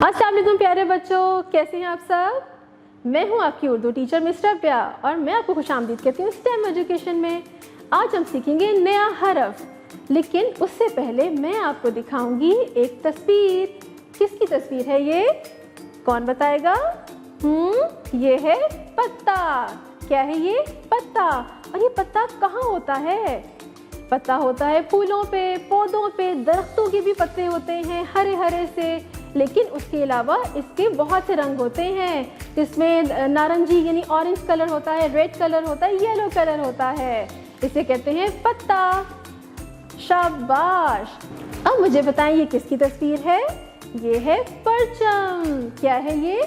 अस्सलाम वालेकुम प्यारे बच्चों, कैसे हैं आप सब। मैं हूं आपकी उर्दू टीचर मिस्टर प्या और मैं आपको खुशामदीद कहती हूँ स्टेम एजुकेशन में। आज हम सीखेंगे नया हरफ, लेकिन उससे पहले मैं आपको दिखाऊंगी एक तस्वीर। किसकी तस्वीर है ये, कौन बताएगा। ये है पत्ता। क्या है ये, पत्ता। और ये पत्ता कहाँ होता है, पत्ता होता है फूलों पे, पौधों पे, दरख्तों के भी पत्ते होते हैं हरे हरे से। लेकिन उसके अलावा इसके बहुत से रंग होते हैं, जिसमें नारंगी यानी ऑरेंज कलर होता है, रेड कलर होता है, येलो कलर होता है। इसे कहते हैं पत्ता। शाबाश। अब मुझे बताएं ये किसकी तस्वीर है। ये है परचम। क्या है ये,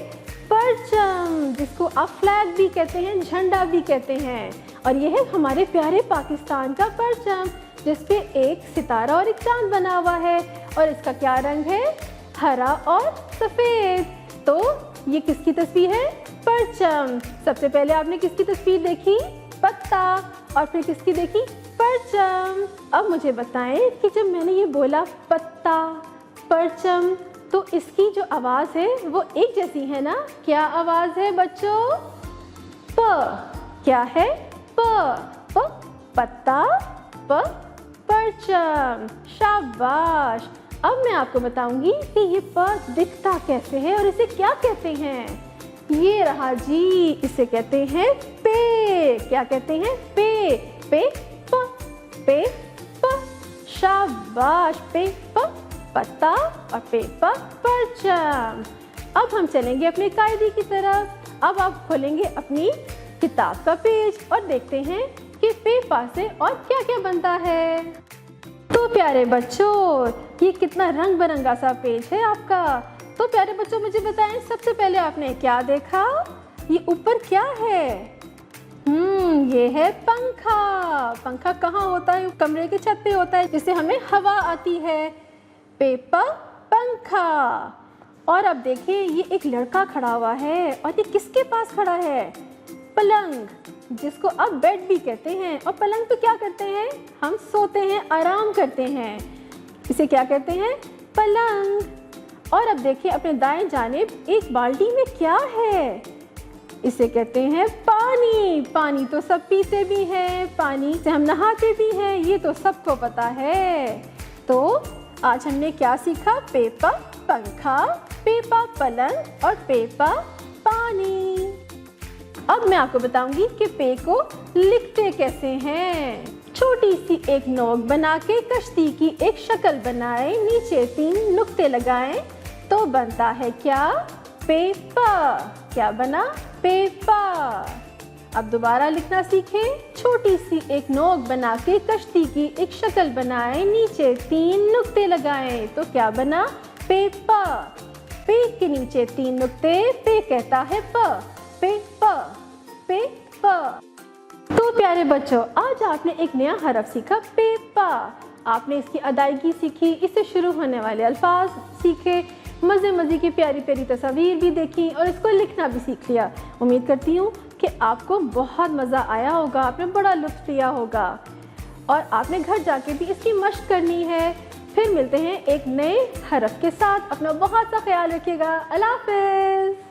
परचम, जिसको आप फ्लैग भी कहते हैं, झंडा भी कहते हैं। और ये है हमारे प्यारे पाकिस्तान का परचम, जिसपे एक सितारा और एक चांद बना हुआ है। और इसका क्या रंग है, हरा और सफ़ेद। तो ये किसकी तस्वीर है, परचम। सबसे पहले आपने किसकी तस्वीर देखी, पत्ता, और फिर किसकी देखी, परचम। अब मुझे बताएं कि जब मैंने ये बोला पत्ता, परचम, तो इसकी जो आवाज़ है वो एक जैसी है ना। क्या आवाज़ है बच्चों, प। क्या है, प, प पत्ता, प परचम। शाबाश। अब मैं आपको बताऊंगी कि ये प दिखता कैसे है और इसे क्या कहते हैं। ये रहा जी, इसे कहते हैं पे। क्या कहते हैं, पे, पे प, पे प। शाबाश, पे प पत्ता और पे प परचम। अब हम चलेंगे अपने कायदे की तरफ। अब आप खोलेंगे अपनी किताब का पेज और देखते हैं कि पे पा से और क्या क्या बनता है। तो प्यारे बच्चों, ये कितना रंग बिरंगा सा पेज है आपका। तो प्यारे बच्चों मुझे बताएं, सबसे पहले आपने क्या देखा, ये ऊपर क्या है। ये है पंखा। पंखा कहाँ होता है, कमरे के छत पे होता है, जिससे हमें हवा आती है। पेपर, पंखा। और अब देखिए ये एक लड़का खड़ा हुआ है, और ये किसके पास खड़ा है, पलंग, जिसको अब बेड भी कहते हैं। और पलंग पे क्या करते हैं, हम सोते हैं, आराम करते हैं। इसे क्या कहते हैं, पलंग। और अब देखिए अपने दाएं जानिब एक बाल्टी में क्या है, इसे कहते हैं पानी। पानी तो सब पीते भी हैं, पानी से हम नहाते भी हैं, ये तो सबको पता है। तो आज हमने क्या सीखा, पेपा पंखा, पेपा पलंग और पेपा पानी। अब मैं आपको बताऊंगी कि पे को लिखते कैसे हैं। छोटी सी एक नोक बना के कश्ती की एक शक्ल बनाए, नीचे 3 नुक्ते लगाएं तो बनता है क्या, पेपा। क्या बना, पेपा। अब दोबारा लिखना सीखें। छोटी सी एक नोक बना के कश्ती की एक शक्ल बनाए, नीचे 3 नुक्ते लगाएं तो क्या बना, पेपा। पे के नीचे 3 नुक्ते, पे कहता है प, पे प, पे प। तो प्यारे बच्चों, आज आपने एक नया हरफ सीखा, पेपा। आपने इसकी अदायगी सीखी, इससे शुरू होने वाले अल्फाज सीखे, मज़े की प्यारी प्यारी तस्वीर भी देखी और इसको लिखना भी सीख लिया। उम्मीद करती हूँ कि आपको बहुत मज़ा आया होगा, आपने बड़ा लुत्फ़ लिया होगा और आपने घर जाके भी इसकी मश्क करनी है। फिर मिलते हैं एक नए हरफ के साथ। अपना बहुत सा ख्याल रखिएगा। अल्लाह हाफ़िज़।